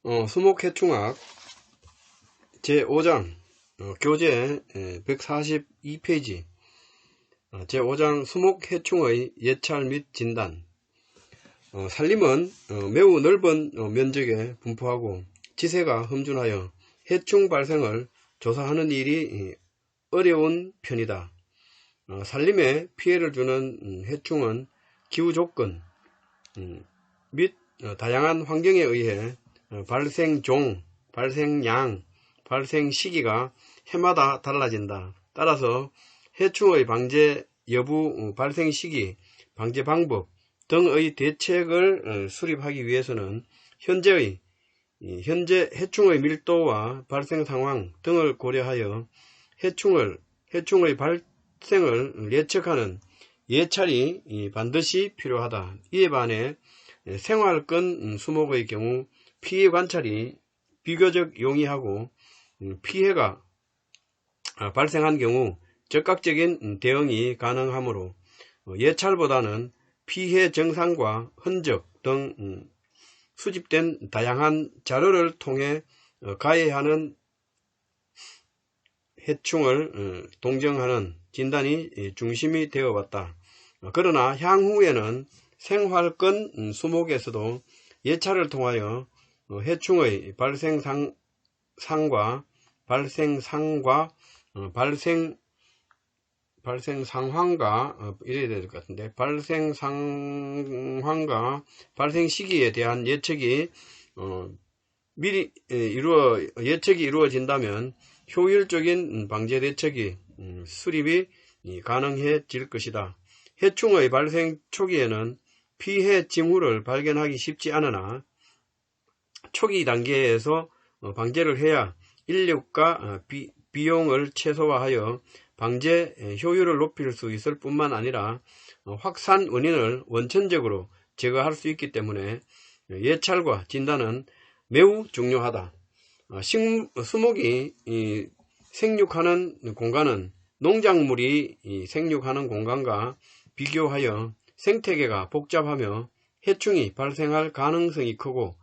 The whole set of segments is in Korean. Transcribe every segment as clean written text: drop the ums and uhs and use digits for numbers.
수목해충학 제5장 교재 142페이지 제5장 수목해충의 예찰 및 진단. 산림은 매우 넓은 면적에 분포하고 지세가 험준하여 해충 발생을 조사하는 일이 어려운 편이다. 산림에 피해를 주는 해충은 기후조건 및 다양한 환경에 의해 발생종, 발생량, 발생 시기가 해마다 달라진다. 따라서 해충의 방제 여부, 발생 시기, 방제 방법 등의 대책을 수립하기 위해서는 현재 해충의 밀도와 발생 상황 등을 고려하여 해충의 발생을 예측하는 예찰이 반드시 필요하다. 이에 반해 생활권 수목의 경우 피해 관찰이 비교적 용이하고 피해가 발생한 경우 적극적인 대응이 가능하므로 예찰보다는 피해 정상과 흔적 등 수집된 다양한 자료를 통해 가해하는 해충을 동정하는 진단이 중심이 되어왔다. 그러나 향후에는 생활권 수목에서도 예찰을 통하여 해충의 발생 상황과 이래야 될 것 같은데, 발생 상황과 발생 시기에 대한 예측이 미리 예측이 이루어진다면 효율적인 방제 대책이 수립이 가능해질 것이다. 해충의 발생 초기에는 피해 징후를 발견하기 쉽지 않으나 초기 단계에서 방제를 해야 인력과 비용을 최소화하여 방제 효율을 높일 수 있을 뿐만 아니라 확산 원인을 원천적으로 제거할 수 있기 때문에 예찰과 진단은 매우 중요하다. 수목이 생육하는 공간은 농작물이 생육하는 공간과 비교하여 생태계가 복잡하며 해충이 발생할 가능성이 크고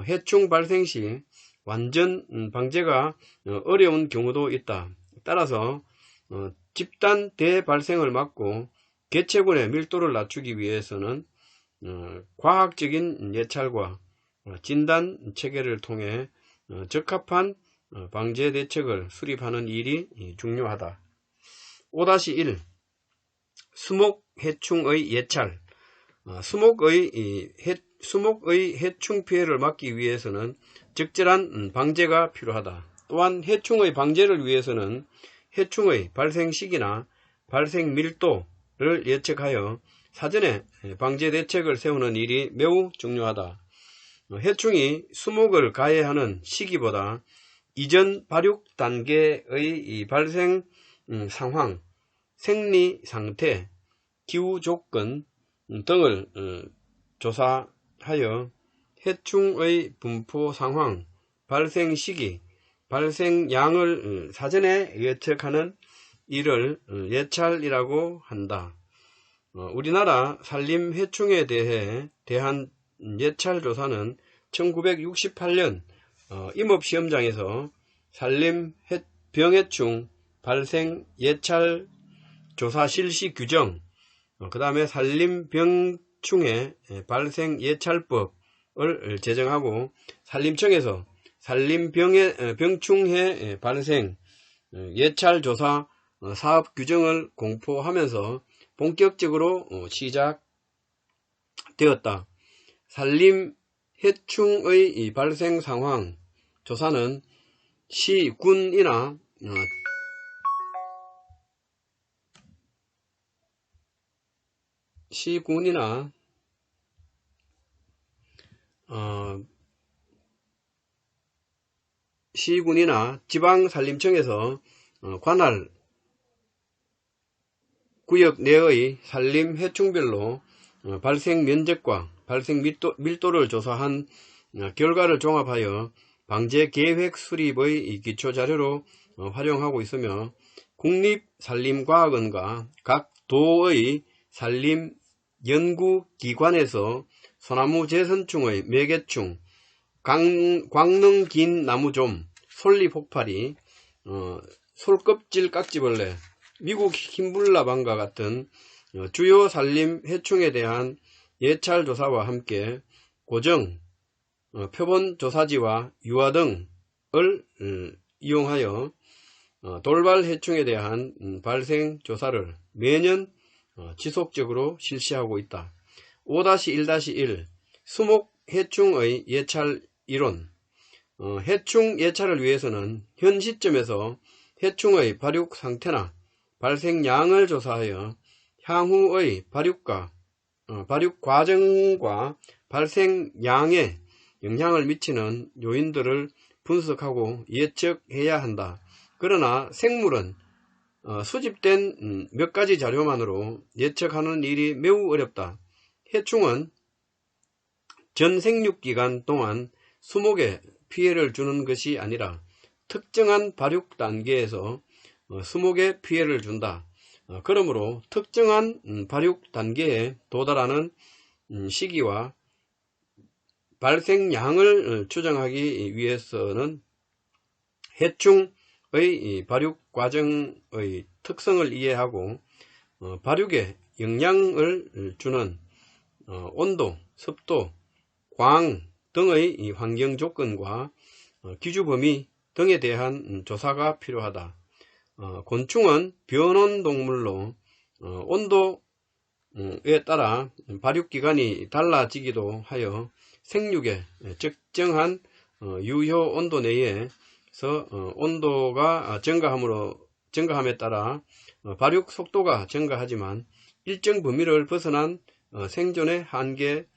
해충 발생 시 완전 방제가 어려운 경우도 있다. 따라서 집단 대발생을 막고 개체군의 밀도를 낮추기 위해서는 과학적인 예찰과 진단 체계를 통해 적합한 방제 대책을 수립하는 일이 중요하다. 5-1 수목 해충의 예찰. 수목의 해충 피해를 막기 위해서는 적절한 방제가 필요하다. 또한 해충의 방제를 위해서는 해충의 발생 시기나 발생 밀도를 예측하여 사전에 방제 대책을 세우는 일이 매우 중요하다. 해충이 수목을 가해하는 시기보다 이전 발육 단계의 발생 상황, 생리 상태, 기후 조건 등을 조사하여 해충의 분포 상황, 발생 시기, 발생량을 사전에 예측하는 일을 예찰이라고 한다. 우리나라 산림 해충에 대한 예찰 조사는 1968년 임업시험장에서 산림 병해충 발생 예찰 조사 실시 규정, 그 다음에 산림 병충해 발생 예찰법을 제정하고 산림청에서 산림 병충해 발생 예찰 조사 사업 규정을 공포하면서 본격적으로 시작되었다. 산림 해충의 발생 상황 조사는 시군이나 지방산림청에서 관할 구역 내의 산림 해충별로 발생 면적과 발생 밀도를 조사한 결과를 종합하여 방제 계획 수립의 기초자료로 활용하고 있으며 국립산림과학원과 각 도의 산림연구기관에서 소나무 제선충의 매개충, 광능 긴 나무좀, 솔잎-혹파리, 솔껍질 깍지벌레, 미국 흰불나방과 같은 주요 산림 해충에 대한 예찰 조사와 함께 고정, 표본 조사지와 유화 등을 이용하여 돌발 해충에 대한 발생 조사를 매년 지속적으로 실시하고 있다. 5-1-1 수목 해충의 예찰 이론. 해충 예찰을 위해서는 현 시점에서 해충의 발육 상태나 발생량을 조사하여 향후의 발육 과정과 발생량에 영향을 미치는 요인들을 분석하고 예측해야 한다. 그러나 생물은 수집된 몇 가지 자료만으로 예측하는 일이 매우 어렵다. 해충은 전 생육기간 동안 수목에 피해를 주는 것이 아니라 특정한 발육 단계에서 수목에 피해를 준다. 그러므로 특정한 발육 단계에 도달하는 시기와 발생량을 추정하기 위해서는 해충의 발육 과정의 특성을 이해하고 발육에 영향을 주는 온도, 습도, 광 등의 환경 조건과 기주 범위 등에 대한 조사가 필요하다. 곤충은 변온 동물로 온도에 따라 발육기간이 달라지기도 하여 생육의 적정한 유효 온도 내에서 온도가 증가함에 따라 발육 속도가 증가하지만 일정 범위를 벗어난 생존의 한계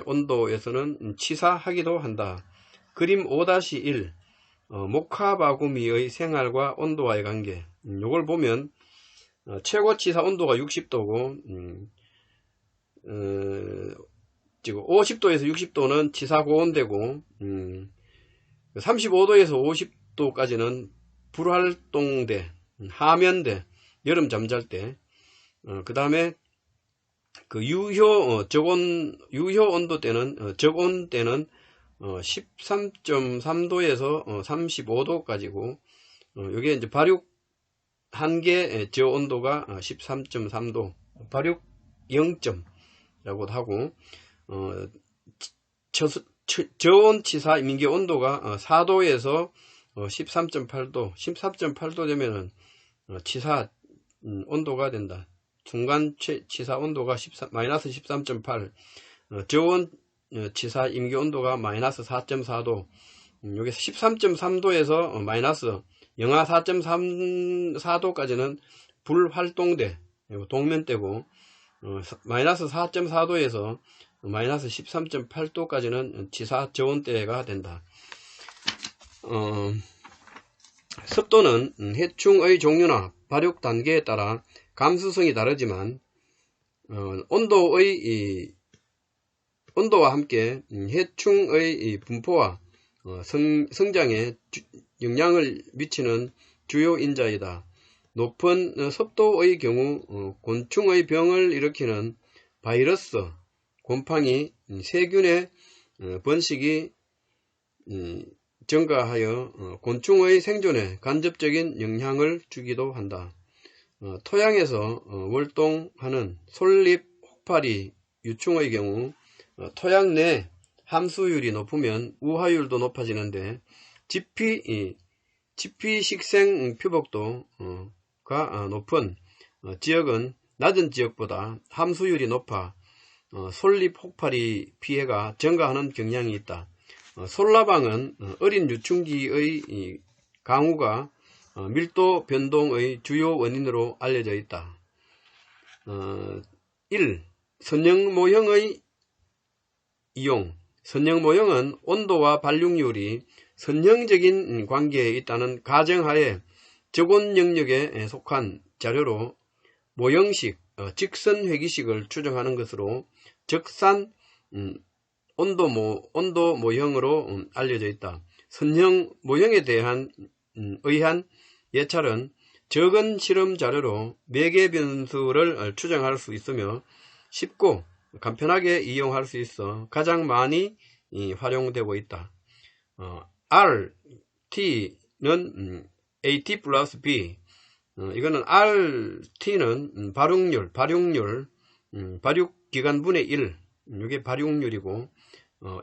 온도에서는 치사하기도 한다. 그림 5-1 모카바구미의 생활과 온도와의 관계. 요걸 보면 최고 치사 온도가 60도고 지금 50도에서 60도는 치사 고온대고 35도에서 50도까지는 불활동대, 하면대, 여름 잠잘 때. 그 다음에 그 유효 온도 때는 적온 때는 13.3도에서 35도까지고 여기에 이제 발육 한계 저 온도가 13.3도, 발육 0점라고도 하고 저온 치사 임계 온도가 4도에서 13.8도, 13.8도 되면은 치사 온도가 된다. 중간 치사 온도가 마이너스 13.8, 저온 치사 임계 온도가 마이너스 4.4도, 여기서 13.3도에서 마이너스 영하 4.4도까지는 불활동대, 동면대고, 마이너스 4.4도에서 마이너스 13.8도까지는 치사 저온대가 된다. 습도는 해충의 종류나 발육 단계에 따라 감수성이 다르지만 온도와 함께 해충의 분포와 성장에 영향을 미치는 주요 인자이다. 높은 습도의 경우 곤충의 병을 일으키는 바이러스, 곰팡이, 세균의 번식이 증가하여 곤충의 생존에 간접적인 영향을 주기도 한다. 토양에서 월동하는 솔잎, 혹파리, 유충의 경우 토양 내 함수율이 높으면 우하율도 높아지는데 지피식생 표복도가 높은 지역은 낮은 지역보다 함수율이 높아 솔잎, 혹파리 피해가 증가하는 경향이 있다. 솔라방은 어린 유충기의 강우가 밀도 변동의 주요 원인으로 알려져 있다. 1. 선형 모형의 이용. 선형 모형은 온도와 발육률이 선형적인 관계에 있다는 가정하에 적온 영역에 속한 자료로 모형식, 직선 회기식을 추정하는 것으로 적산 온도 모형으로 알려져 있다. 선형 모형에 의한 예찰은 적은 실험 자료로 매개 변수를 추정할 수 있으며 쉽고 간편하게 이용할 수 있어 가장 많이 활용되고 있다. R, T는 AT 플러스 B, 이거는 RT는 발육률, 발육기간분의 1, 이게 발육률이고,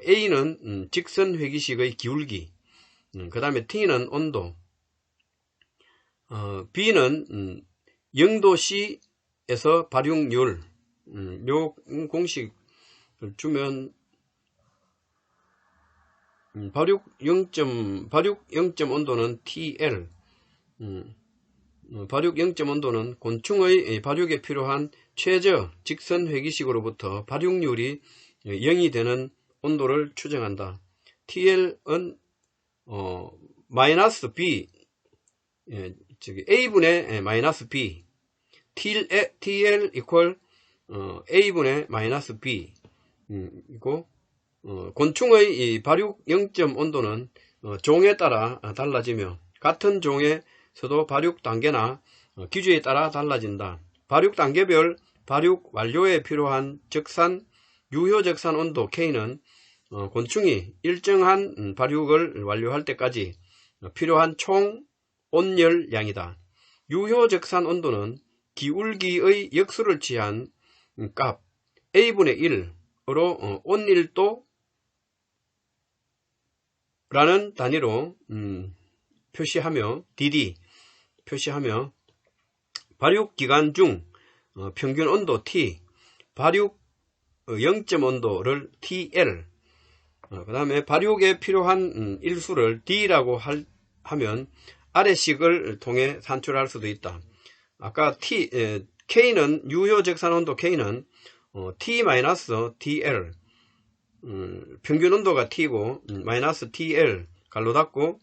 A는 직선 회기식의 기울기, 그 다음에 T는 온도, B는 0도C에서 발육률, 요 공식을 주면 발육 0점 온도는 TL, 발육 0점 온도는 곤충의 발육에 필요한 최저 직선 회기식으로부터 발육률이 0이 되는 온도를 추정한다. TL은 마이너스 B, A분의 마이너스 B, TL 이퀄 A분의 마이너스 B 이고, 곤충의 이 발육 0점 온도는 종에 따라 달라지며 같은 종에서도 발육 단계나 기주에 따라 달라진다. 발육 단계별 발육 완료에 필요한 적산 유효적산 온도 K는 곤충이 일정한 발육을 완료할 때까지 필요한 총 온열량이다. 유효적산 온도는 기울기의 역수를 취한 값 A분의 1으로 온일도 라는 단위로 표시하며 DD 표시하며 발육 기간 중 평균 온도 T, 발육 0점 온도를 TL, 그 다음에 발육에 필요한 일수를 D라고 하면 아래식을 통해 산출할 수도 있다. 아까 K는 유효적산 온도 K는 T-TL, 평균 온도가 T고 마이너스 TL 갈로 닫고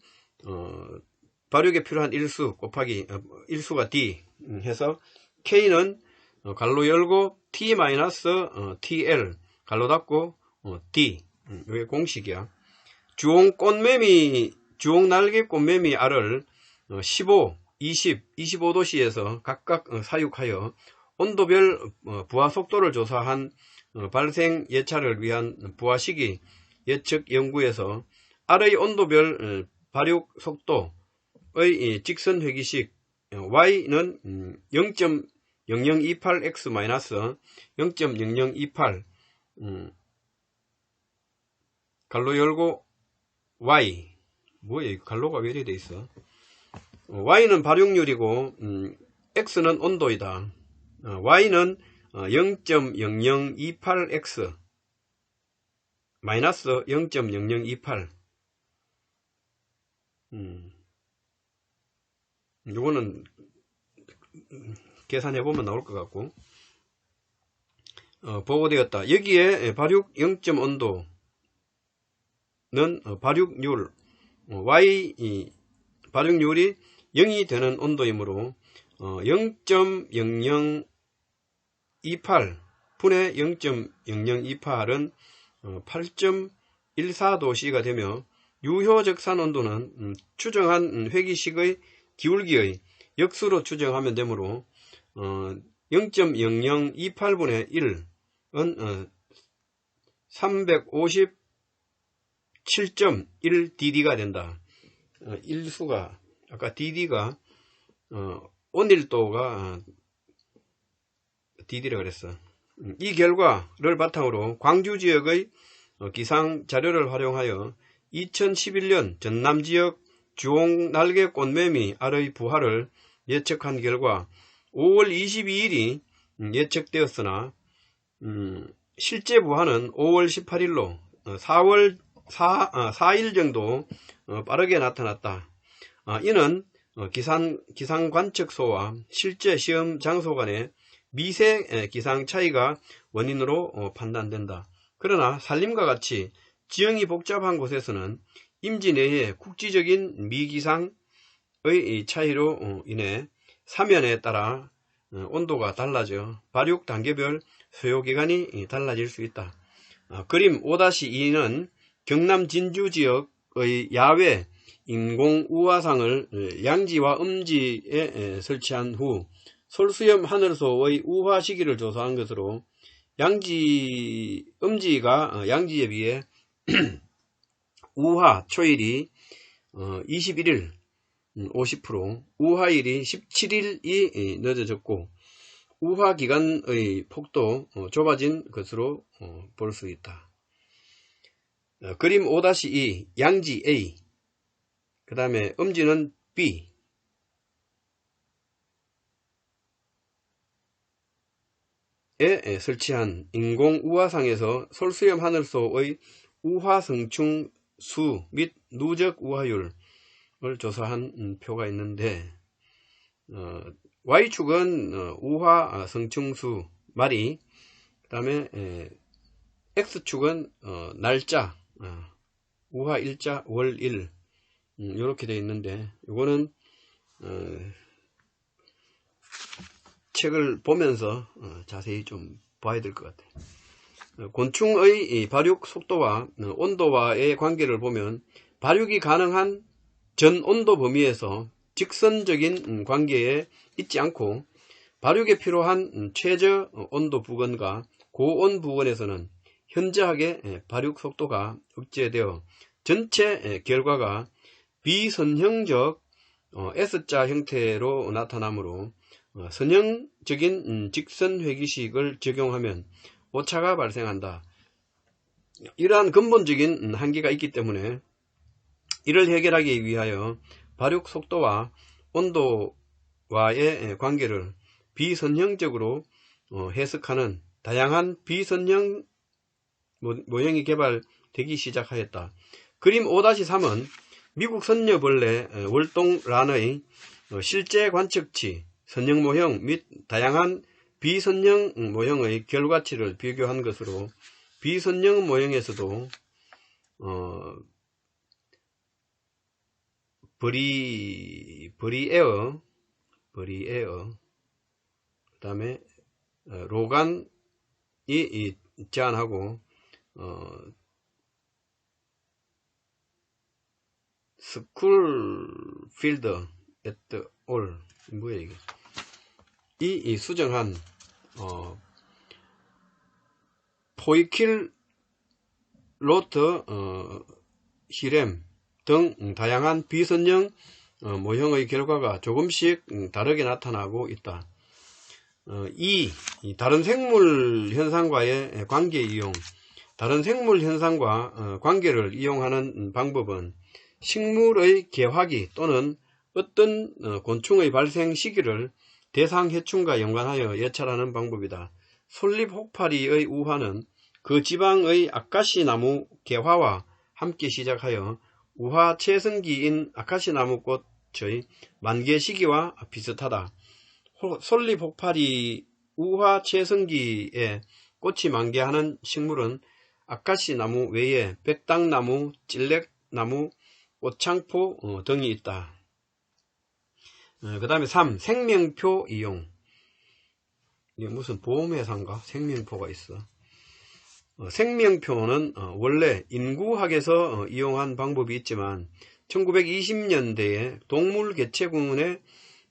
발육에 필요한 일수 곱하기 일수가 D 해서 K는 갈로 열고 T-TL 갈로 닫고 D, 이게 공식이야. 주홍 날개 꽃매미 알을 15, 20, 25도씨에서 각각 사육하여 온도별 부화 속도를 조사한 발생 예찰을 위한 부화 시기 예측 연구에서 알의 온도별 발육 속도의 직선 회기식 Y는 0.0028x 0.0028 갈로 열고 Y, 뭐야 이거 갈로가 왜 이래 돼 있어? Y는 발육률이고 X는 온도이다. Y는 0.0028x 마이너스 0.0028 요거는 계산해보면 나올 것 같고 보고되었다. 여기에 발육 0점 온도는 발육률 Y 발육률이 0이 되는 온도이므로 0.0028 분의 0.0028은 8.14도씨가 되며 유효적산 온도는 추정한 회기식의 기울기의 역수로 추정하면 되므로 0.0028분의 1은 357.1dd가 된다. 일수가 아까 dd가 온일도가 dd라 그랬어. 이 결과를 바탕으로 광주 지역의 기상 자료를 활용하여 2011년 전남 지역 주홍 날개 꽃매미 알의 부화를 예측한 결과 5월 22일이 예측되었으나 실제 부화는 5월 18일로 4일 정도 빠르게 나타났다. 이는 기상관측소와 실제 시험 장소 간의 미세 기상 차이가 원인으로 판단된다. 그러나 산림과 같이 지형이 복잡한 곳에서는 임지 내의 국지적인 미기상의 차이로 인해 사면에 따라 온도가 달라져 발육 단계별 소요기간이 달라질 수 있다. 그림 5-2는 경남 진주 지역의 야외 인공우화상을 양지와 음지에 설치한 후 솔수염 하늘소의 우화 시기를 조사한 것으로 음지가 양지에 비해 우화 초일이 21일 50%, 우화일이 17일이 늦어졌고 우화 기간의 폭도 좁아진 것으로 볼 수 있다. 그림 5-2 양지 A, 그 다음에 음지는 B, 에 설치한 인공 우화상에서 솔수염 하늘소의 우화 성충 수 및 누적 우화율을 조사한 표가 있는데, Y축은 우화 성충수 마리, 그 다음에 X축은 날짜, 우화 일자 월 1, 이렇게 되어 있는데, 이거는 책을 보면서 자세히 좀 봐야 될 것 같아요. 곤충의 발육 속도와 온도와의 관계를 보면 발육이 가능한 전 온도 범위에서 직선적인 관계에 있지 않고 발육에 필요한 최저 온도 부근과 고온 부근에서는 현저하게 발육 속도가 억제되어 전체 결과가 비선형적 S자 형태로 나타나므로 선형적인 직선 회기식을 적용하면 오차가 발생한다. 이러한 근본적인 한계가 있기 때문에 이를 해결하기 위하여 발육 속도와 온도와의 관계를 비선형적으로 해석하는 다양한 비선형 모형이 개발되기 시작하였다. 그림 5-3은 미국 선녀벌레 월동란의 실제 관측치, 선형 모형 및 다양한 비선형 모형의 결과치를 비교한 것으로 비선형 모형에서도 브리에어, 그 다음에 로간이 제안하고 스쿨필더 에트 올, 뭐야 이게, 이 수정한 포이킬 로트 히렘 등 다양한 비선형 모형의 결과가 조금씩 다르게 나타나고 있다. 이 다른 생물 현상과의 관계 이용, 다른 생물 현상과 관계를 이용하는 방법은 식물의 개화기 또는 어떤 곤충의 발생 시기를 대상 해충과 연관하여 예찰하는 방법이다. 솔잎 혹파리의 우화는 그 지방의 아카시 나무 개화와 함께 시작하여 우화 채성기인 아카시 나무 꽃의 만개 시기와 비슷하다. 솔잎 혹파리 우화 채성기에 꽃이 만개하는 식물은 아카시 나무 외에 백당나무, 찔렉나무, 꽃창포 등이 있다. 그 다음에 3. 생명표 이용. 이게 무슨 보험회사인가? 생명표가 있어. 생명표는 원래 인구학에서 이용한 방법이 있지만 1920년대에 동물 개체군의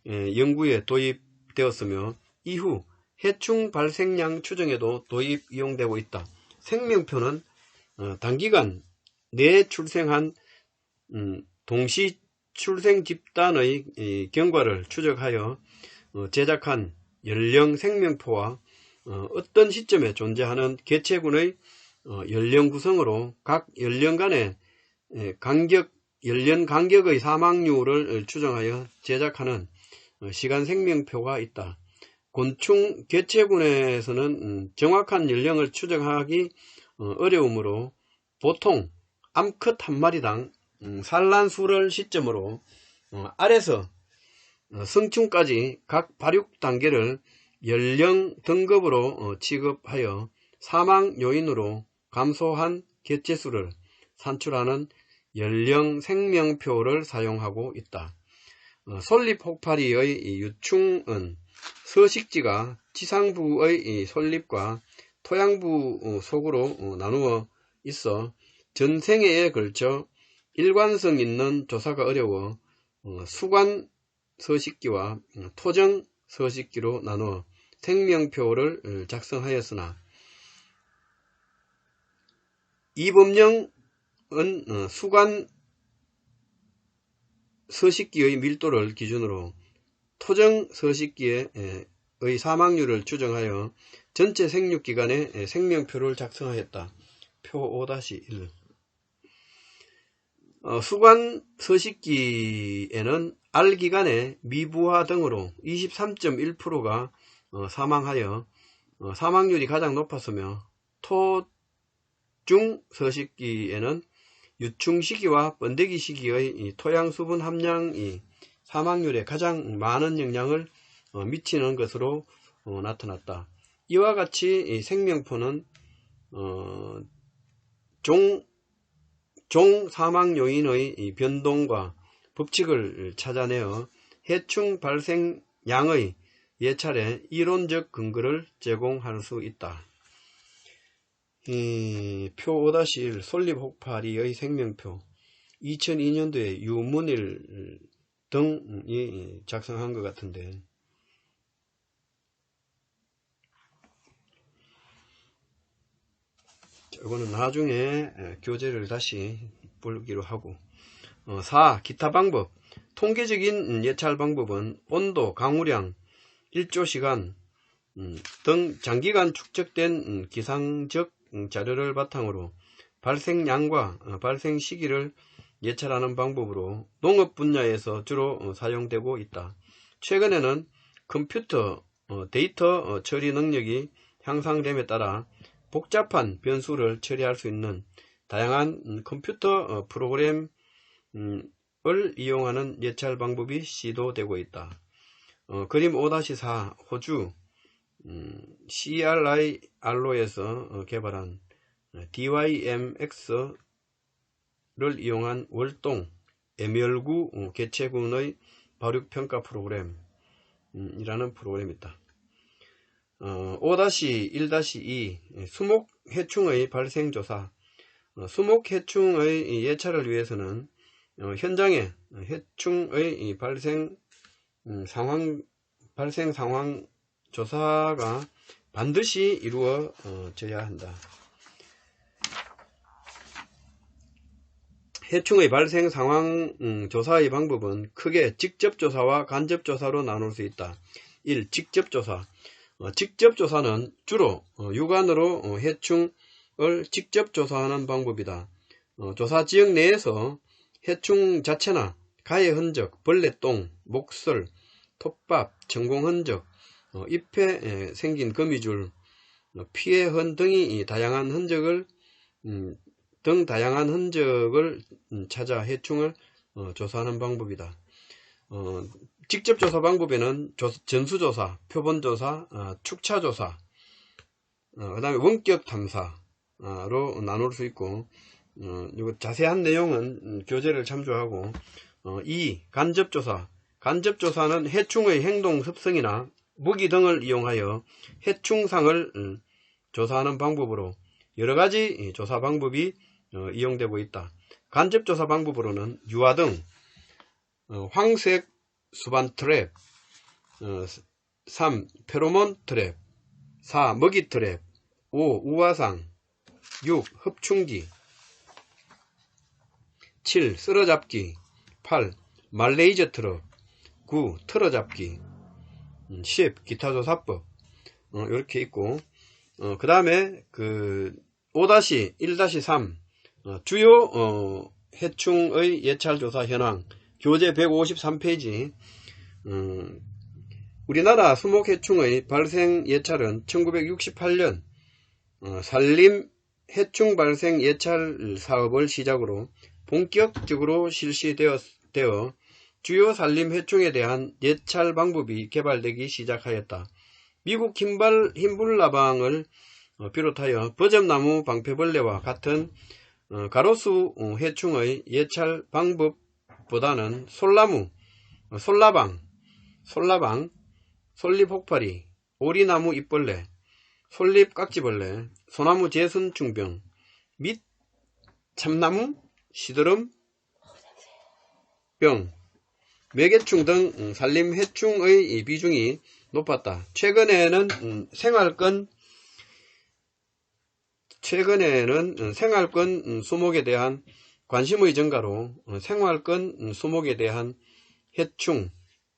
연구에 도입되었으며 이후 해충 발생량 추정에도 도입 이용되고 있다. 생명표는 단기간 내 출생한 동시 출생 집단의 경과를 추적하여 제작한 연령 생명표와 어떤 시점에 존재하는 개체군의 연령 구성으로 각 연령간의 연령 간격의 사망률을 추정하여 제작하는 시간 생명표가 있다. 곤충 개체군에서는 정확한 연령을 추정하기 어려우므로 보통 암컷 한 마리당 산란수를 시점으로 알에서 성충까지 각 발육 단계를 연령 등급으로 취급하여 사망 요인으로 감소한 개체수를 산출하는 연령 생명표를 사용하고 있다. 솔잎 혹파리의 유충은 서식지가 지상부의 솔잎과 토양부 속으로 나누어 있어 전생애에 걸쳐 일관성 있는 조사가 어려워 수관 서식지와 토정 서식지로 나누어 생명표를 작성하였으나 이범영의 수관 서식기의 밀도를 기준으로 토정 서식기의 사망률을 추정하여 전체 생육기간의 생명표를 작성하였다. 표 5-1. 수관 서식기에는 알기간의 미부화 등으로 23.1%가 사망하여 사망률이 가장 높았으며, 토중 서식기에는 유충 시기와 번데기 시기의 토양 수분 함량이 사망률에 가장 많은 영향을 미치는 것으로 나타났다. 이와 같이 생명표는 종 사망 요인의 변동과 법칙을 찾아내어 해충 발생량의 예찰에 이론적 근거를 제공할 수 있다. 표 5-1 솔잎혹파리의 생명표 2002년도에 유문일 등이 작성한 것 같은데, 이거는 나중에 교재를 다시 보기로 하고. 4. 기타 방법. 통계적인 예찰 방법은 온도, 강우량, 일조시간 등 장기간 축적된 기상적 자료를 바탕으로 발생량과 발생 시기를 예찰하는 방법으로 농업 분야에서 주로 사용되고 있다. 최근에는 컴퓨터 데이터 처리 능력이 향상됨에 따라 복잡한 변수를 처리할 수 있는 다양한 컴퓨터 프로그램을 이용하는 예찰 방법이 시도되고 있다. 그림 5-4 호주 CRIR로에서 개발한 DYMX를 이용한 월동 애멸구 개체군의 발육평가 프로그램이라는 프로그램이 있다. 5-1-2 수목해충의 발생조사. 수목해충의 예찰을 위해서는 현장에 해충의 발생 상황 조사가 반드시 이루어져야 한다. 해충의 발생 상황 조사의 방법은 크게 직접조사와 간접조사로 나눌 수 있다. 1. 직접조사. 직접조사는 주로 육안으로 해충을 직접 조사하는 방법이다. 조사 지역 내에서 해충 자체나 가해 흔적, 벌레똥, 목설, 톱밥, 전공 흔적, 잎에 생긴 거미줄, 피해 흔 등이 다양한 흔적을 찾아 해충을 조사하는 방법이다. 직접 조사 방법에는 전수조사, 표본조사, 축차조사, 그 다음에 원격 탐사로 나눌 수 있고, 이거 자세한 내용은 교재를 참조하고. 2. 간접조사. 간접조사는 해충의 행동 습성이나 무기 등을 이용하여 해충상을 조사하는 방법으로 여러가지 조사 방법이 이용되고 있다. 간접조사 방법으로는 유화 등 황색 수반 트랩, 3. 페로몬 트랩, 4. 먹이 트랩, 5. 우화상, 6. 흡충기, 7. 쓸어잡기, 8. 말레이저 트럭, 9. 틀어잡기, 10. 기타조사법. 이렇게 있고, 그 다음에 5-1-3 주요 해충의 예찰조사 현황 교재 153페이지. 우리나라 수목해충의 발생 예찰은 1968년 산림 해충 발생 예찰 사업을 시작으로 본격적으로 실시되어 주요 산림 해충에 대한 예찰 방법이 개발되기 시작하였다. 미국 흰불나방을 비롯하여 버점나무 방패벌레와 같은 가로수 해충의 예찰 방법보다는 솔나방, 솔잎혹파리, 오리나무 잎벌레, 솔잎깍지벌레, 소나무 제순충병 및 참나무 시드름병, 매개충 등 산림 해충의 비중이 높았다. 최근에는 생활권 최근에는 생활권 수목에 대한 관심의 증가로 생활권 수목에 대한 해충,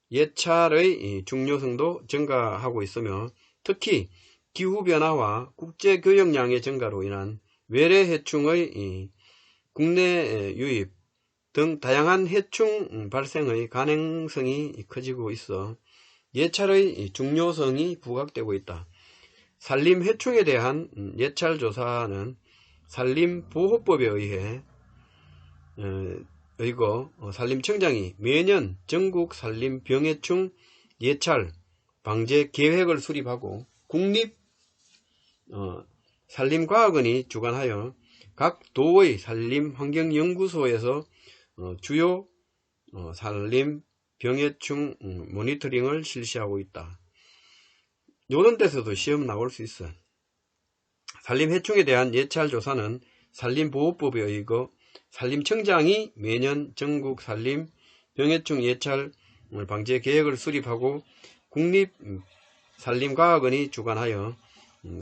예찰의 중요성도 증가하고 있으며 특히 기후변화와 국제교역량의 증가로 인한 외래 해충의 국내 유입 등 다양한 해충 발생의 가능성이 커지고 있어 예찰의 중요성이 부각되고 있다. 산림 해충에 대한 예찰 조사는 산림보호법에 의해 산림청장이 매년 전국 산림 병해충 예찰 방제 계획을 수립하고 국립 산림과학원이 주관하여 각 도의 산림환경연구소에서 주요 산림 병해충 모니터링을 실시하고 있다. 요런 데서도 시험 나올 수 있어. 산림 해충에 대한 예찰 조사는 산림보호법에 의거 산림청장이 매년 전국 산림 병해충 예찰 방제 계획을 수립하고 국립 산림과학원이 주관하여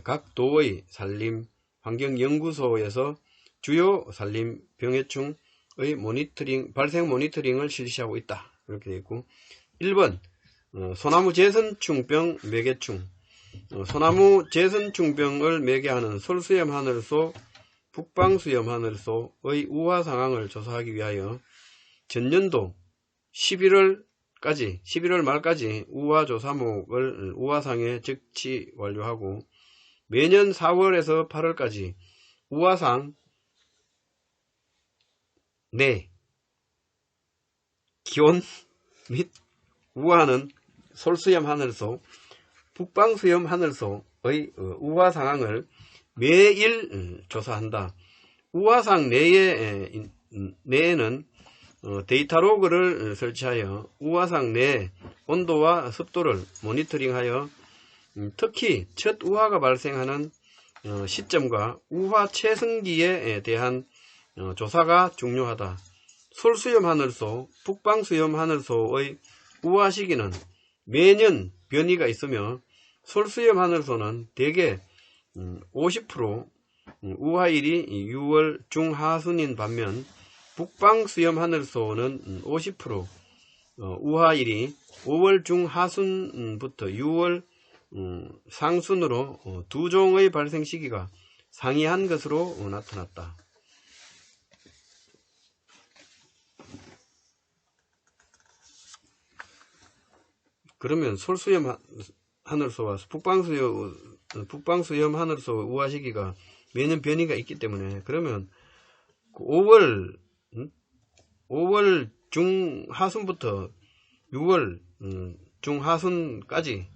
각 도의 산림 환경연구소에서 주요 산림 병해충의 발생 모니터링을 실시하고 있다. 이렇게 되어 있고 1번 소나무 제선충병 매개충 소나무 제선충병을 매개하는 솔수염 하늘소, 북방수염 하늘소의 우화 상황을 조사하기 위하여 전년도 11월 말까지 우화 조사목을 우화상에 적치 완료하고 매년 4월에서 8월까지 우화상 내 기온 및 우화하는 솔수염 하늘소, 북방수염 하늘소의 우화 상황을 매일 조사한다. 우화상 내에는 데이터로그를 설치하여 우화상 내 온도와 습도를 모니터링하여 특히 첫 우화가 발생하는 시점과 우화 최성기에 대한 조사가 중요하다. 솔수염 하늘소, 북방수염 하늘소의 우화 시기는 매년 변이가 있으며 솔수염 하늘소는 대개 50% 우화일이 6월 중하순인 반면 북방수염 하늘소는 50% 우화일이 5월 중하순부터 6월 상순으로 두 종의 발생 시기가 상이한 것으로 나타났다. 그러면 솔수염 하늘소와 북방수염 하늘소 우화 시기가 매년 변이가 있기 때문에 그러면 5월 중하순부터 6월 중하순까지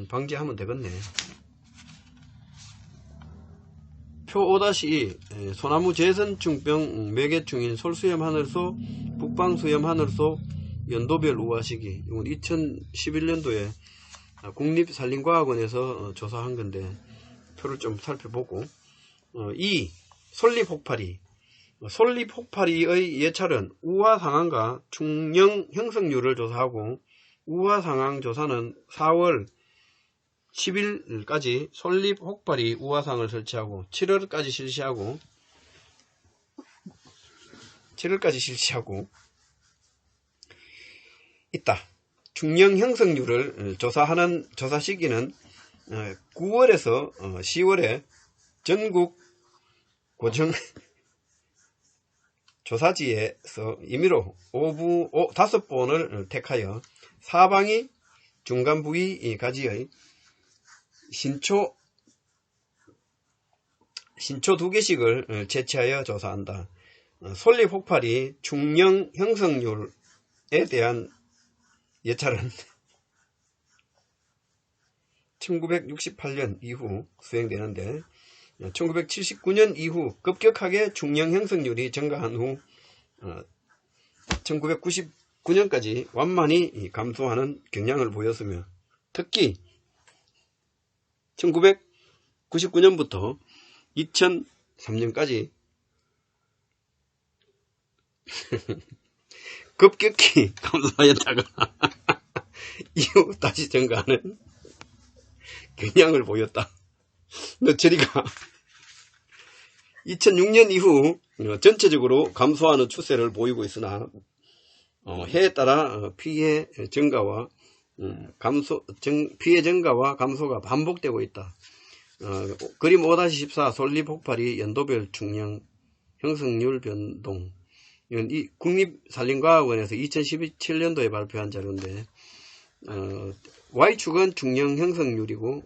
방지하면 되겠네. 표 5-2 소나무 제선충병 매개충인 솔수염 하늘소, 북방수염 하늘소 연도별 우화 시기. 이건 2011년도에 국립산림과학원에서 조사한 건데 표를 좀 살펴보고 2. 솔잎폭파리. 솔잎폭파리의 예찰은 우화 상황과 충령 형성률을 조사하고 우화 상황 조사는 4월 10일까지 솔잎폭파리 우화상을 설치하고 7월까지 실시하고 있다. 충령 형성률을 조사하는 조사 시기는 9월에서 10월에 전국 고정 조사지에서 임의로 5번을 택하여 사방이 중간 부위 가지의 신초 2개씩을 채취하여 조사한다. 솔잎폭파리 충령 형성률에 대한 예찰은 1968년 이후 수행되는데 1979년 이후 급격하게 충령 형성률이 증가한 후 1999년까지 완만히 감소하는 경향을 보였으며 특히 1999년부터 2003년까지 급격히 감소하였다가 이후 다시 증가하는 경향을 보였다. 너 저리가 2006년 이후 전체적으로 감소하는 추세를 보이고 있으나 해에 따라 피해 증가와 감소가 반복되고 있다. 그림 5-14 솔리 폭발이 연도별 중량 형성률 변동. 이건 이 국립산림과학원에서 2017년도에 발표한 자료인데, Y축은 중량 형성률이고,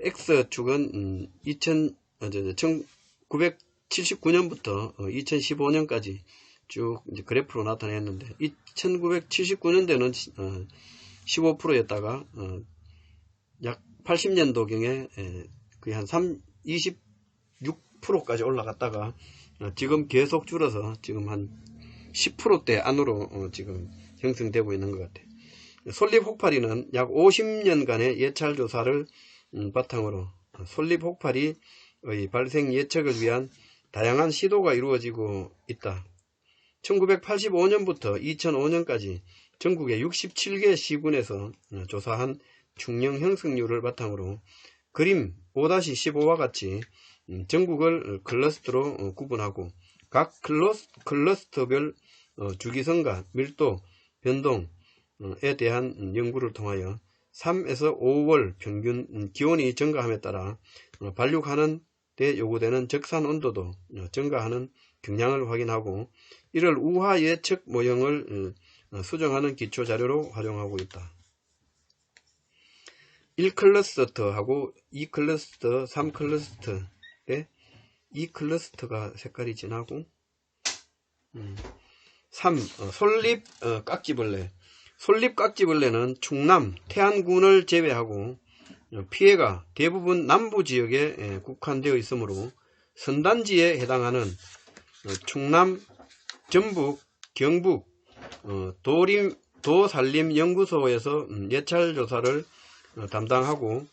X축은 1979년부터 2015년까지 쭉 이제 그래프로 나타냈는데, 1979년대는 15%였다가 약 80년도경에 거의 한 26%까지 올라갔다가 지금 계속 줄어서 지금 한 10%대 안으로 지금 형성되고 있는 것 같아요. 솔리폭발이는 약 50년간의 예찰 조사를 바탕으로 솔리폭발이 발생 예측을 위한 다양한 시도가 이루어지고 있다. 1985년부터 2005년까지 전국의 67개 시군에서 조사한 중량 형성률을 바탕으로 그림 5-15와 같이 전국을 클러스터로 구분하고 각 클러스터별 주기성과 밀도 변동에 대한 연구를 통하여 3에서 5월 평균 기온이 증가함에 따라 발육하는 데 요구되는 적산 온도도 증가하는 경향을 확인하고 이를 우하 예측 모형을 수정하는 기초 자료로 활용하고 있다. 1클러스터하고 2클러스터, 3클러스터 때 2클러스터가 색깔이 진하고 3. 솔잎 깍지벌레. 솔잎 깍지벌레는 충남, 태안군을 제외하고 피해가 대부분 남부 지역에 국한되어 있으므로 선단지에 해당하는 충남, 전북, 경북 도산림연구소에서 예찰 조사를 담당하고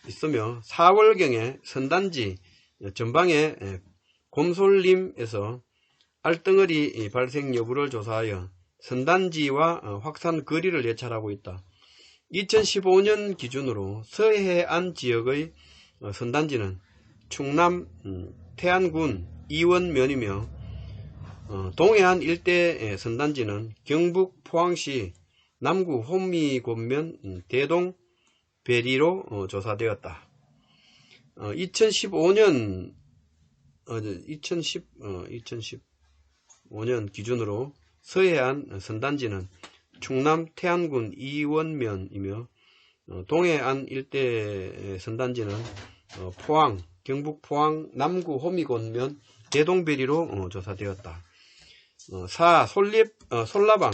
있으며 4월경에 선단지 전방의 곰솔림에서 알덩어리 발생 여부를 조사하여 선단지와 확산 거리를 예찰하고 있다. 2015년 기준으로 서해안 지역의 선단지는 충남 태안군 이원면이며 동해안 일대 선단지는 경북 포항시 남구 호미곶면 대동 베리로 조사되었다. 2015년 기준으로 서해안 선단지는 충남 태안군 이원면이며 동해안 일대 선단지는 포항, 경북 포항 남구 호미곶면 대동베리로 조사되었다. 4. 솔라방.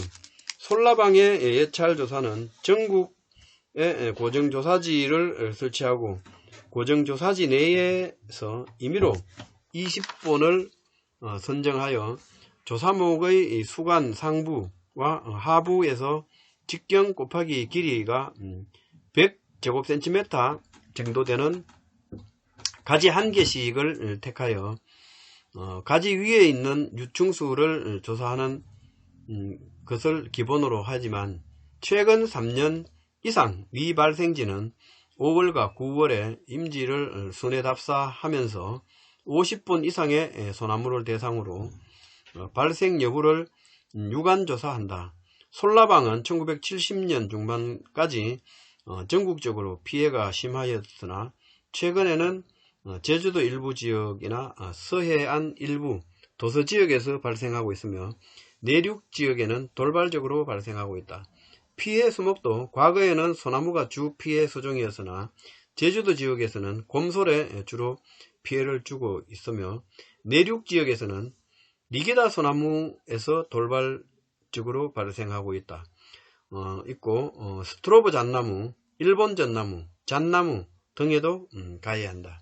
솔라방의 예찰 조사는 전국에 고정조사지를 설치하고 고정조사지 내에서 임의로 20본을 선정하여 조사목의 수간 상부와 하부에서 직경 곱하기 길이가 100제곱cm 정도 되는 가지 한 개씩을 택하여 가지 위에 있는 유충수를 조사하는 것을 기본으로 하지만 최근 3년 이상 미발생지는 5월과 9월에 임지를 순회답사하면서 50분 이상의 소나무를 대상으로 발생 여부를 유관조사한다. 솔라방은 1970년 중반까지 전국적으로 피해가 심하였으나 최근에는 제주도 일부 지역이나 서해안 일부 도서지역에서 발생하고 있으며 내륙 지역에는 돌발적으로 발생하고 있다. 피해 수목도 과거에는 소나무가 주 피해 수종이었으나 제주도 지역에서는 곰솔에 주로 피해를 주고 있으며 내륙 지역에서는 리게다 소나무에서 돌발적으로 발생하고 있다. 스트로브 잣나무, 일본 잣나무, 잣나무 등에도 가해한다.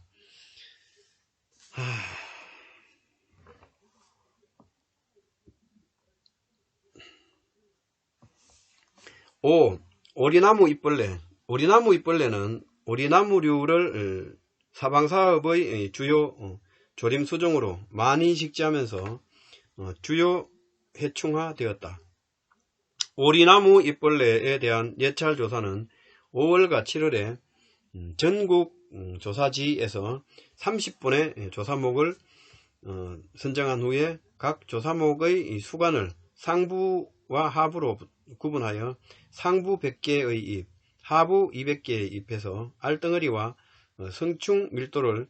5. 오리나무 잎벌레. 오리나무 잎벌레는 오리나무류를 사방사업의 주요 조림 수종으로 많이 식재하면서 주요 해충화되었다. 오리나무 잎벌레에 대한 예찰 조사는 5월과 7월에 전국 조사지에서 30분의 조사목을 선정한 후에 각 조사목의 수관을 상부와 하부로 구분하여 상부 100개의 잎, 하부 200개의 잎에서 알덩어리와 성충 밀도를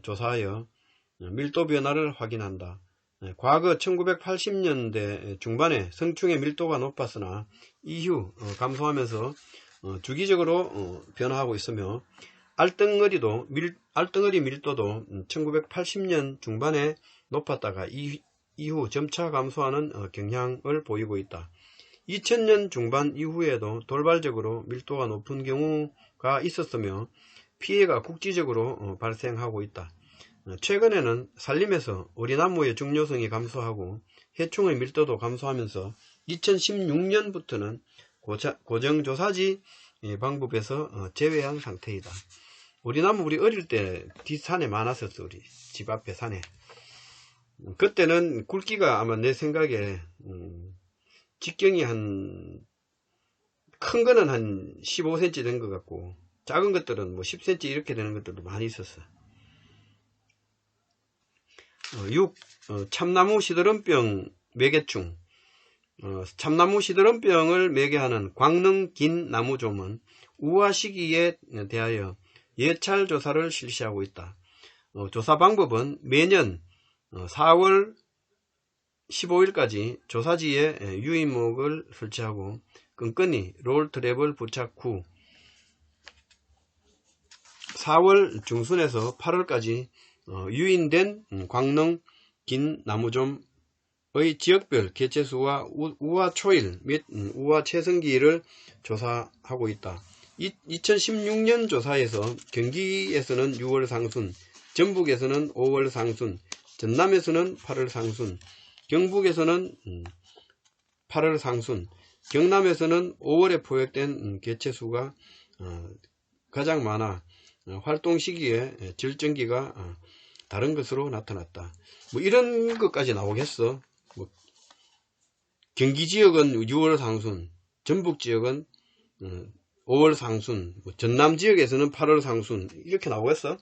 조사하여 밀도 변화를 확인한다. 과거 1980년대 중반에 성충의 밀도가 높았으나 이후 감소하면서 주기적으로 변화하고 있으며 알덩어리 밀도도 1980년 중반에 높았다가 이후 점차 감소하는 경향을 보이고 있다. 2000년 중반 이후에도 돌발적으로 밀도가 높은 경우가 있었으며 피해가 국지적으로 발생하고 있다. 최근에는 산림에서 오리나무의 중요성이 감소하고 해충의 밀도도 감소하면서 2016년부터는 고정조사지 방법에서 제외한 상태이다. 오리나무 우리 어릴 때 뒷산에 많았었어. 우리 집 앞에 산에. 그때는 굵기가 아마 내 생각에 직경이 큰 거는 한 15cm 된 것 같고 작은 것들은 뭐 10cm 이렇게 되는 것들도 많이 있었어. 6. 참나무 시드름병 매개충. 참나무 시드름병을 매개하는 광능 긴 나무종은 우화 시기에 대하여 예찰 조사를 실시하고 있다. 조사 방법은 매년 4월 15일까지 조사지에 유인목을 설치하고 끈끈이 롤트랩을 부착 후 4월 중순에서 8월까지 유인된 광능 긴 나무종의 지역별 개체수와 우화 초일 및 우화 최성기를 조사하고 있다. 2016년 조사에서 경기에서는 6월 상순, 전북에서는 5월 상순, 전남에서는 8월 상순, 경북에서는 8월 상순, 경남에서는 5월에 포획된 개체수가 가장 많아 활동 시기에 절정기가 다른 것으로 나타났다. 뭐 이런 것까지 나오겠어. 뭐 경기 지역은 6월 상순, 전북 지역은 5월 상순, 뭐 전남 지역에서는 8월 상순 이렇게 나오겠어.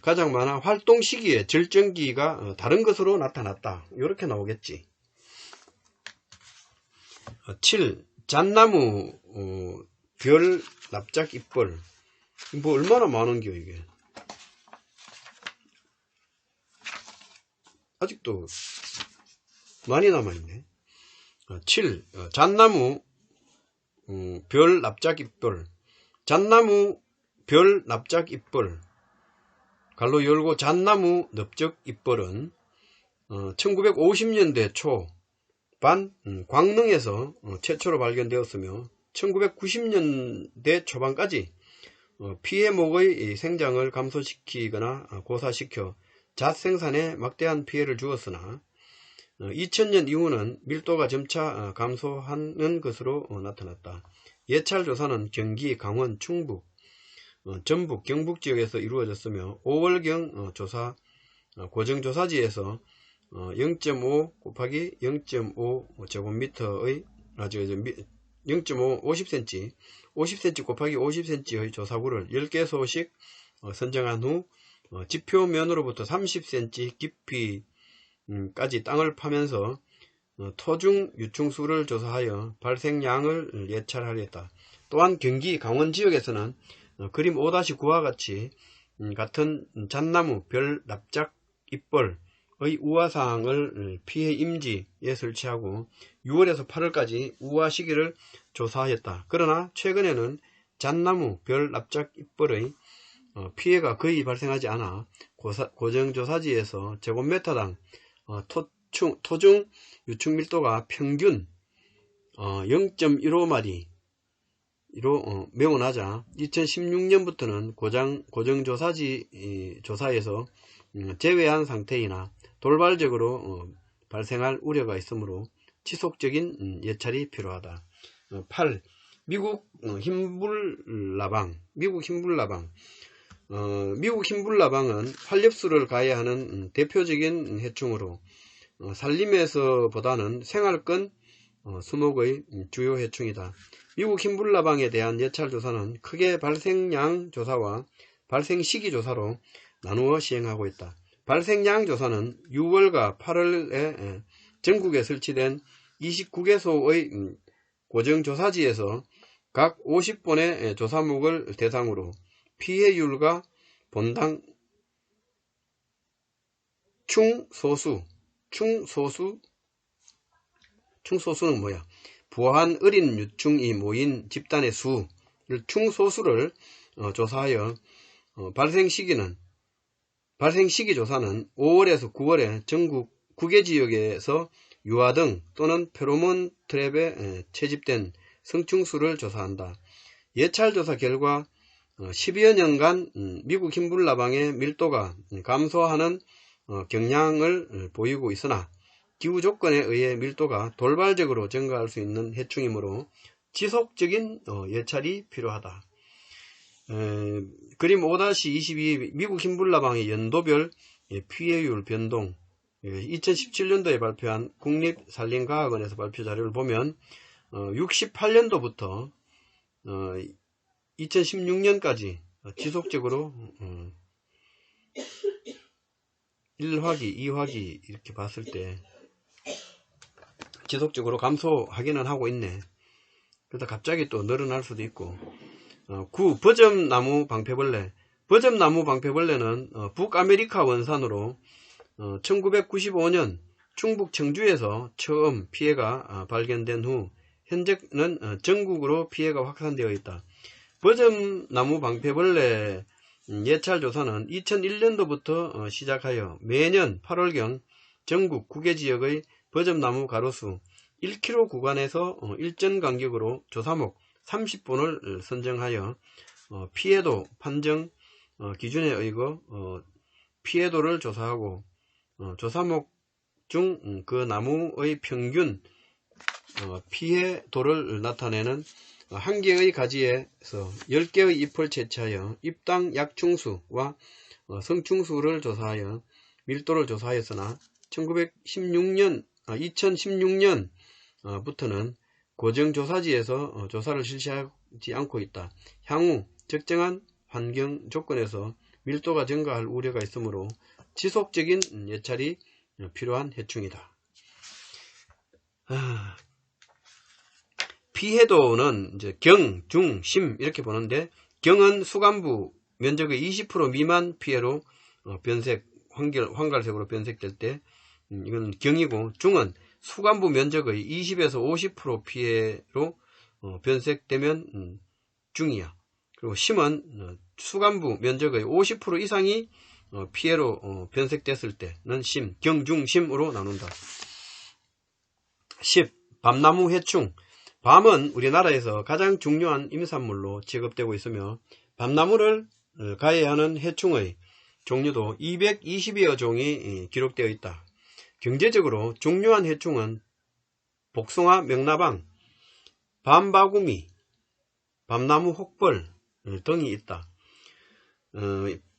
가장 많아 활동 시기에 절정기가 다른 것으로 나타났다. 이렇게 나오겠지. 7. 잣나무 별 납작 잎벌. 뭐 얼마나 많은겨 이게. 아직도 많이 남아있네. 7. 잣나무 별 납작 잎벌. 잣나무 별 납작 잎벌 갈로 열고 잣나무 넓적 잎벌은 1950년대 초반 광릉에서 최초로 발견되었으며 1990년대 초반까지 피해목의 생장을 감소시키거나 고사시켜 잣 생산에 막대한 피해를 주었으나 2000년 이후는 밀도가 점차 감소하는 것으로 나타났다. 예찰 조사는 경기, 강원, 충북, 전북, 경북 지역에서 이루어졌으며 5월경 조사 고정조사지에서 0.5 곱하기 0.5 제곱미터의 0.5 50cm 50cm 곱하기 50cm의 조사구를 10개소씩 선정한 후 지표면으로부터 30cm 깊이까지 땅을 파면서 토중 유충수를 조사하여 발생량을 예찰하였다. 또한 경기, 강원 지역에서는 그림 5-9와 같은 잣나무 별 납작 잎벌의 우화사항을 피해 임지에 설치하고 6월에서 8월까지 우화 시기를 조사하였다. 그러나 최근에는 잣나무 별 납작 잎벌의 피해가 거의 발생하지 않아 고정조사지에서 제곱미터당 토중 유충 밀도가 평균 0.15마리 로 매우 낮아 2016년부터는 고정조사지 조사에서 제외한 상태이나 돌발적으로 발생할 우려가 있으므로 지속적인 예찰이 필요하다. 8. 미국 흰불나방. 미국 흰불나방은 활엽수를 가해하는 대표적인 해충으로 산림에서보다는 생활권 수목의 주요 해충이다. 미국 흰불나방에 대한 예찰 조사는 크게 발생량 조사와 발생 시기 조사로 나누어 시행하고 있다. 발생량 조사는 6월과 8월에 전국에 설치된 29개소의 고정조사지에서 각 50번의 조사목을 대상으로 피해율과 본당 충소수는 뭐야? 부한 어린 유충이 모인 집단의 수를 충소수를 조사하여 발생 시기 조사는 5월에서 9월에 전국 9개 지역에서 유아 등 또는 페로몬 트랩에 채집된 성충수를 조사한다. 예찰 조사 결과 10여 년간 미국 흰불나방의 밀도가 감소하는 경향을 보이고 있으나 기후 조건에 의해 밀도가 돌발적으로 증가할 수 있는 해충이므로 지속적인 예찰이 필요하다. 그림 5-22 미국 흰불나방의 연도별 피해율 변동 2017년도에 발표한 국립산림과학원에서 발표 자료를 보면 68년도부터 2016년까지 지속적으로 1화기, 2화기 이렇게 봤을 때 지속적으로 감소하기는 하고 있네. 그러다 갑자기 또 늘어날 수도 있고. 9. 버점나무 방패벌레. 버점나무 방패벌레는 북아메리카 원산으로 1995년 충북 청주에서 처음 피해가 발견된 후 현재는 전국으로 피해가 확산되어 있다. 버점나무 방패벌레 예찰 조사는 2001년도부터 시작하여 매년 8월경 전국 9개 지역의 버점나무 가로수 1km 구간에서 일정 간격으로 조사목 30분을 선정하여 피해도 판정 기준에 의거 피해도를 조사하고 조사목 중 그 나무의 평균 피해도를 나타내는 1개의 가지에서 10개의 잎을 채취하여 잎당 약충수와 성충수를 조사하여 밀도를 조사하였으나 2016년부터는 고정조사지에서 조사를 실시하지 않고 있다. 향후 적정한 환경 조건에서 밀도가 증가할 우려가 있으므로 지속적인 예찰이 필요한 해충이다. 피해도는 이제 경, 중, 심 이렇게 보는데 경은 수간부 면적의 20% 미만 피해로 황갈색으로 변색될 때 이건 경이고, 중은 수간부 면적의 20에서 50% 피해로 변색되면 중이야. 그리고 심은 수간부 면적의 50% 이상이 피해로 변색됐을 때는 심, 경, 중, 심으로 나눈다. 10. 밤나무 해충. 밤은 우리나라에서 가장 중요한 임산물로 취급되고 있으며 밤나무를 가해하는 해충의 종류도 220여 종이 기록되어 있다. 경제적으로 중요한 해충은 복숭아 명나방, 밤바구미, 밤나무 혹벌 등이 있다.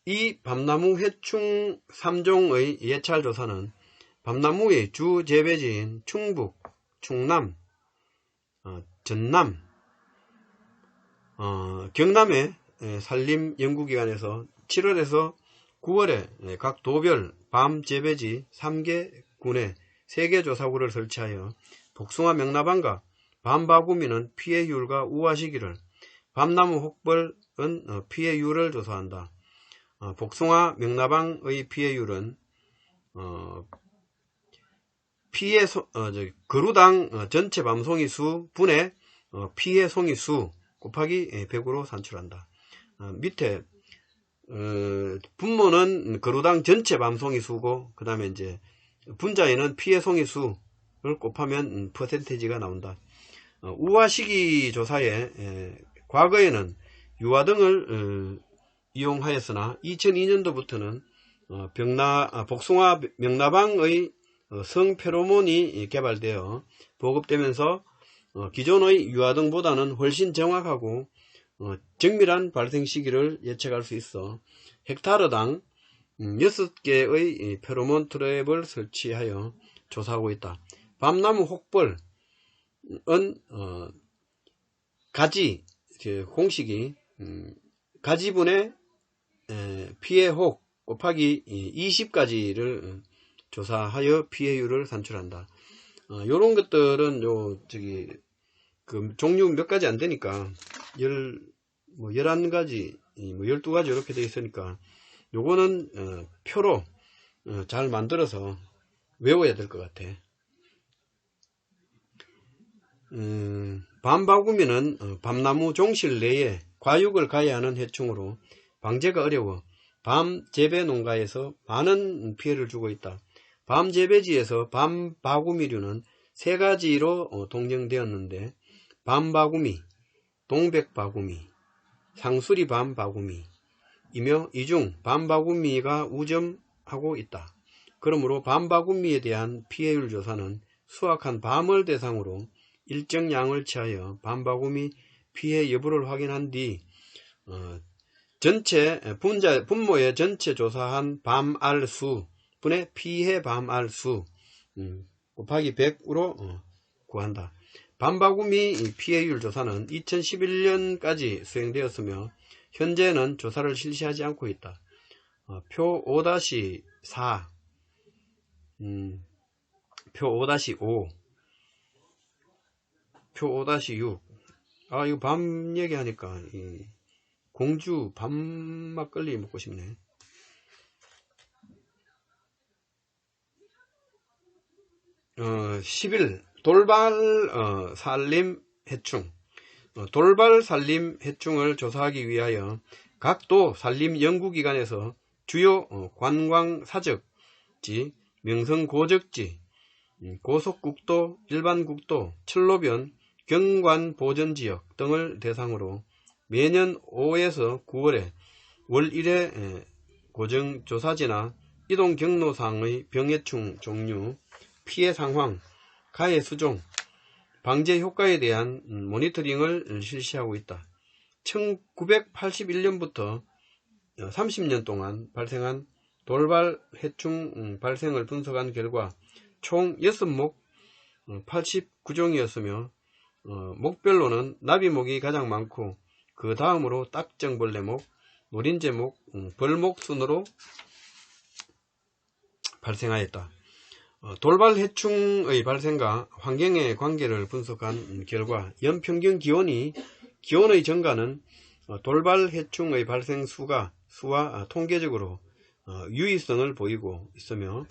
이 밤나무 해충 3종의 예찰 조사는 밤나무의 주 재배지인 충북, 충남, 전남, 경남의 산림연구기관에서 7월에서 9월에 각 도별 밤 재배지 3개 군에 3개 조사구를 설치하여 복숭아 명나방과 밤바구미는 피해율과 우화 시기를, 밤나무 혹벌은 피해율을 조사한다. 복숭아 명나방의 피해율은 그루당 전체 밤송이 수 분의 피해 송이 수 곱하기 100으로 산출한다. 밑에 분모는 그루당 전체 밤송이 수고, 그 다음에 이제 분자에는 피해 송이 수를 곱하면 퍼센테이지가 나온다. 우화 시기 조사에 과거에는 유화 등을 이용하였으나 2002년도부터는 복숭아 명나방의 성페로몬이 개발되어 보급되면서 기존의 유화 등보다는 훨씬 정확하고 정밀한 발생 시기를 예측할 수 있어 헥타르당 6개의 페로몬 트랩을 설치하여 조사하고 있다. 밤나무 혹벌은 가지 공식이 가지분의 피해혹 곱하기 20가지를 조사하여 피해율을 산출한다. 요런 것들은 그 종류 몇 가지 안 되니까 11가지 12가지 이렇게 되어 있으니까 요거는 표로 잘 만들어서 외워야 될 것 같아. 밤바구미는 밤나무 종실 내에 과육을 가해하는 해충으로 방제가 어려워 밤 재배 농가에서 많은 피해를 주고 있다. 밤 재배지에서 밤바구미류는 세 가지로 동정되었는데 밤바구미, 동백바구미, 상수리 밤바구미 이며 이 중 밤바구미가 우점하고 있다. 그러므로 밤바구미에 대한 피해율 조사는 수확한 밤을 대상으로 일정 양을 취하여 밤바구미 피해 여부를 확인한 뒤 전체 분모의 전체 조사한 밤알 수 분의 피해 밤알 수 곱하기 100으로 구한다. 밤바구미 피해율 조사는 2011년까지 수행되었으며 현재는 조사를 실시하지 않고 있다. 표 5-4 표 5-5 표 5-6 이거 밤 얘기하니까 공주 밤 막걸리 먹고 싶네. 10일 돌발 산림 해충 돌발 산림 해충을 조사하기 위하여 각 도 산림 연구기관에서 주요 관광사적지, 명성고적지, 고속국도, 일반국도, 철로변, 경관보전지역 등을 대상으로 매년 5에서 9월에 월 1회 고정조사지나 이동경로상의 병해충 종류, 피해 상황, 가해 수종, 방제 효과에 대한 모니터링을 실시하고 있다. 1981년부터 30년 동안 발생한 돌발 해충 발생을 분석한 결과 총 6목 89종이었으며 목별로는 나비목이 가장 많고 그 다음으로 딱정벌레목, 노린재목, 벌목 순으로 발생하였다. 돌발 해충의 발생과 환경의 관계를 분석한 결과 연평균 기온의 증가는 돌발 해충의 발생 수와 통계적으로 유의성을 보이고 있으며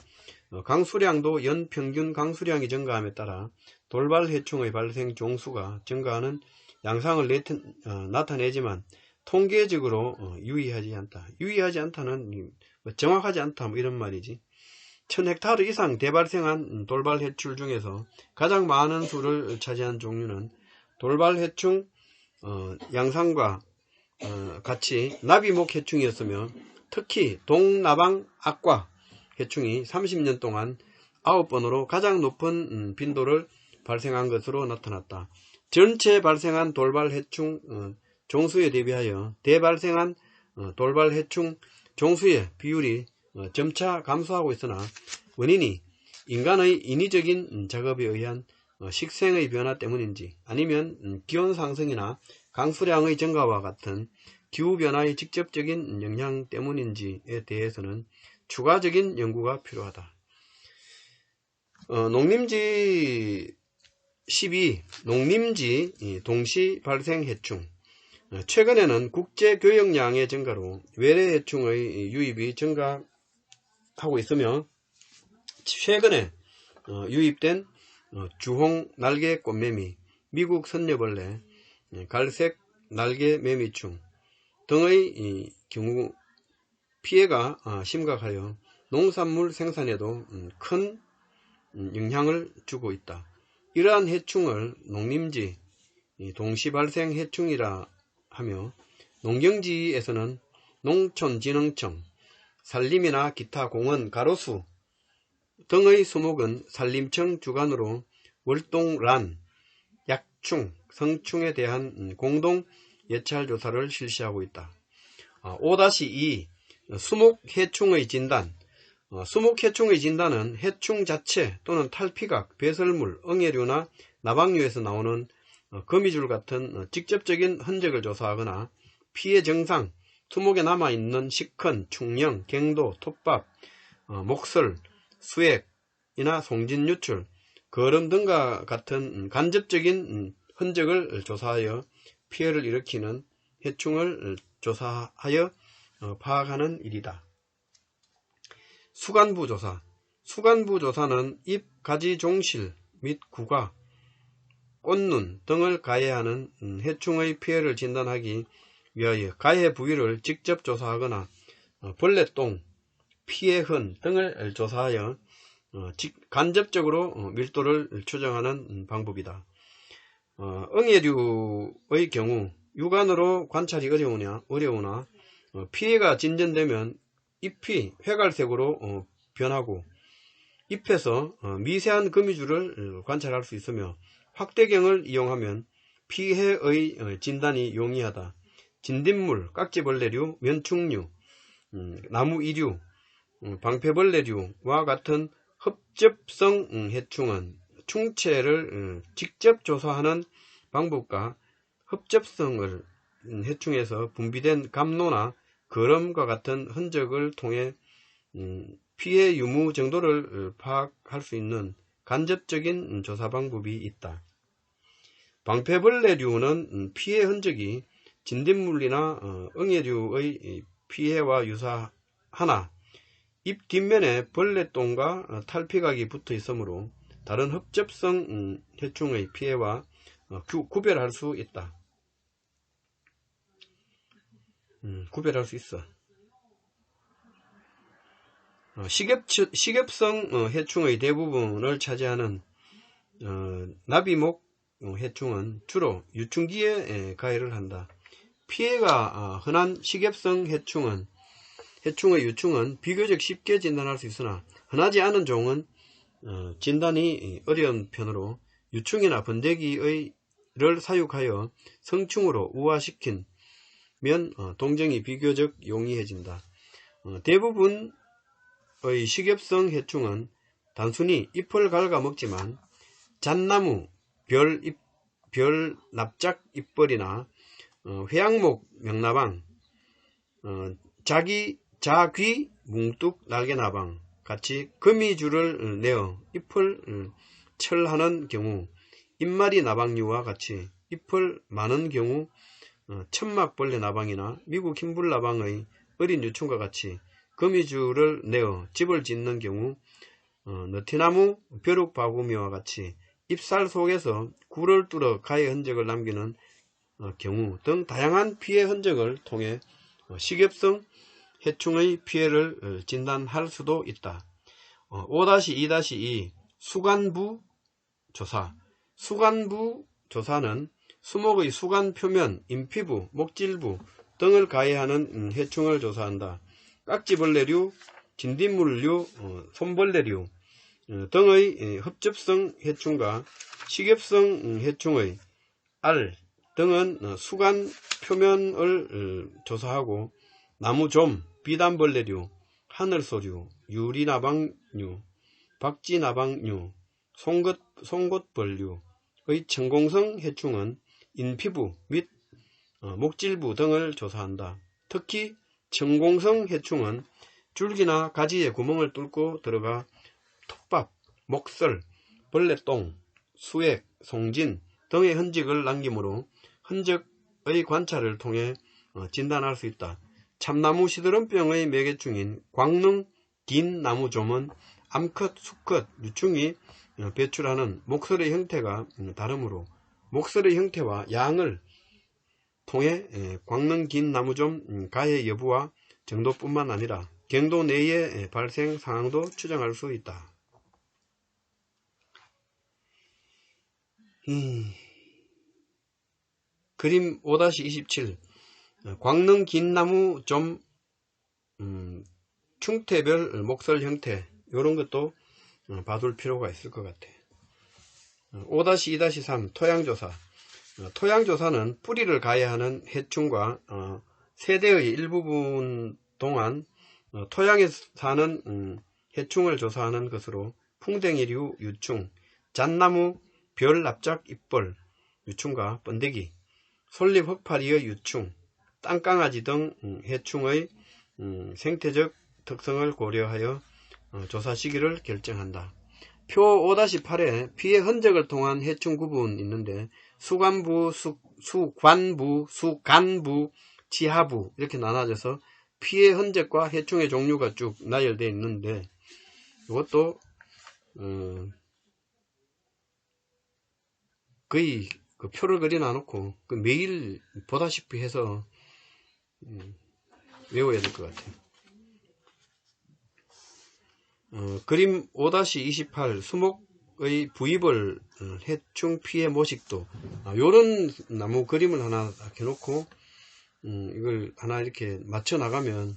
강수량도 연평균 강수량이 증가함에 따라 돌발 해충의 발생 종수가 증가하는 양상을 나타내지만 통계적으로 유의하지 않다. 유의하지 않다는 정확하지 않다 이런 말이지. 1000헥타르 이상 대발생한 돌발 해충 중에서 가장 많은 수를 차지한 종류는 돌발 해충 양상과 같이 나비목 해충이었으며 특히 동나방 악과 해충이 30년 동안 9번으로 가장 높은 빈도를 발생한 것으로 나타났다. 전체 발생한 돌발 해충 종수에 대비하여 대발생한 돌발 해충 종수의 비율이 점차 감소하고 있으나 원인이 인간의 인위적인 작업에 의한 식생의 변화 때문인지 아니면 기온 상승이나 강수량의 증가와 같은 기후변화의 직접적인 영향 때문인지에 대해서는 추가적인 연구가 필요하다. 농림지 12. 농림지 동시 발생 해충. 최근에는 국제 교역량의 증가로 외래 해충의 유입이 증가하고 있으며 최근에 유입된 주홍 날개 꽃매미, 미국 선녀벌레, 갈색 날개 매미충 등의 경우 피해가 심각하여 농산물 생산에도 큰 영향을 주고 있다. 이러한 해충을 농림지 동시발생 해충이라 하며 농경지에서는 농촌진흥청, 산림이나 기타 공원, 가로수 등의 수목은 산림청 주관으로 월동란, 약충, 성충에 대한 공동 예찰 조사를 실시하고 있다. 5-2 수목해충의 진단. 수목해충의 진단은 해충 자체 또는 탈피각, 배설물, 응애류나 나방류에서 나오는 거미줄 같은 직접적인 흔적을 조사하거나 피해 정상, 수목에 남아있는 식흔, 충령, 갱도, 톱밥, 목설, 수액이나 송진 유출, 거름 등과 같은 간접적인 흔적을 조사하여 피해를 일으키는 해충을 조사하여 파악하는 일이다. 수간부 조사. 수간부 조사는 잎, 가지, 종실 및 구가, 꽃눈 등을 가해하는 해충의 피해를 진단하기 위하여 가해 부위를 직접 조사하거나 벌레똥, 피해흔 등을 조사하여 간접적으로 밀도를 추정하는 방법이다. 응애류의 경우 육안으로 관찰이 어려우나 피해가 진전되면 잎이 회갈색으로 변하고 잎에서 미세한 거미줄을 관찰할 수 있으며 확대경을 이용하면 피해의 진단이 용이하다. 진딧물, 깍지벌레류, 면충류, 나무이류, 방패벌레류와 같은 흡접성 해충은 충체를 직접 조사하는 방법과 흡접성을 해충에서 분비된 감로나 거름과 같은 흔적을 통해 피해 유무 정도를 파악할 수 있는 간접적인 조사 방법이 있다. 방패벌레류는 피해 흔적이 진딧물이나 응애류의 피해와 유사하나 잎 뒷면에 벌레똥과 탈피각이 붙어 있으므로 다른 흡접성 해충의 피해와 구별할 수 있다. 구별할 수 있어. 식엽성 해충의 대부분을 차지하는 나비목 해충은 주로 유충기에 가해를 한다. 피해가 흔한 식엽성 해충의 유충은 비교적 쉽게 진단할 수 있으나 흔하지 않은 종은 진단이 어려운 편으로 유충이나 번데기를 사육하여 성충으로 우화시키면 동정이 비교적 용이해진다. 대부분의 식엽성 해충은 단순히 잎을 갉아 먹지만 잣나무, 별 납작 잎벌이나 회양목 명나방, 자귀 뭉뚝 날개나방 같이 거미줄을 내어 잎을 철하는 경우, 잎마리 나방류와 같이 잎을 많은 경우 천막벌레 나방이나 미국 흰불 나방의 어린 유충과 같이 거미줄을 내어 집을 짓는 경우, 너티나무 벼룩바구미와 같이 잎살 속에서 굴을 뚫어 가해 흔적을 남기는 경우 등 다양한 피해 흔적을 통해 식엽성 해충의 피해를 진단할 수도 있다. 5-2-2 수간부 조사. 수간부 조사는 수목의 수간 표면, 인피부, 목질부 등을 가해하는 해충을 조사한다. 깍지벌레류, 진딧물류, 손벌레류 등의 흡접성 해충과 식엽성 해충의 알 등은 수간 표면을 조사하고 나무좀, 비단벌레류, 하늘소류, 유리나방류, 박쥐나방류, 송곳벌류의 천공성 해충은 인피부 및 목질부 등을 조사한다. 특히 천공성 해충은 줄기나 가지에 구멍을 뚫고 들어가 톱밥, 목설, 벌레똥, 수액, 송진 등의 흔적을 남기므로 흔적의 관찰을 통해 진단할 수 있다. 참나무 시드름병의 매개충인 광릉 긴 나무좀은 암컷, 수컷, 유충이 배출하는 목설의 형태가 다르므로 목설의 형태와 양을 통해 광릉 긴 나무좀 가해 여부와 정도뿐만 아니라 경도 내의 발생 상황도 추정할 수 있다. 그림 5-27 광릉 긴 나무 좀 충태별 목설 형태 이런 것도 봐둘 필요가 있을 것 같아. 5-2-3 토양조사. 토양조사는 뿌리를 가해하는 해충과 세대의 일부분 동안 토양에 사는 해충을 조사하는 것으로 풍뎅이류 유충, 잣나무 별 납작 잎벌, 유충과 번데기, 솔잎 흑파리의 유충, 땅강아지 등 해충의 생태적 특성을 고려하여 조사 시기를 결정한다. 표 5-8에 피해 흔적을 통한 해충 구분 있는데 수관부, 수관부, 수간부, 지하부 이렇게 나눠져서 피해 흔적과 해충의 종류가 쭉 나열되어 있는데 이것도 거의 그 표를 그려 놔놓고 매일 보다시피 해서 외워야 될 것 같아요. 그림 5-28 수목의 부입을 해충 피해 모식도 요런 나무 그림을 하나 해놓고 이걸 하나 이렇게 맞춰 나가면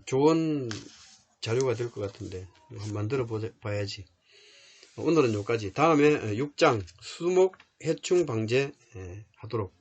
좋은 자료가 될 것 같은데 한번 만들어 봐야지. 오늘은 여기까지. 다음에 6장 수목 해충 방제 하도록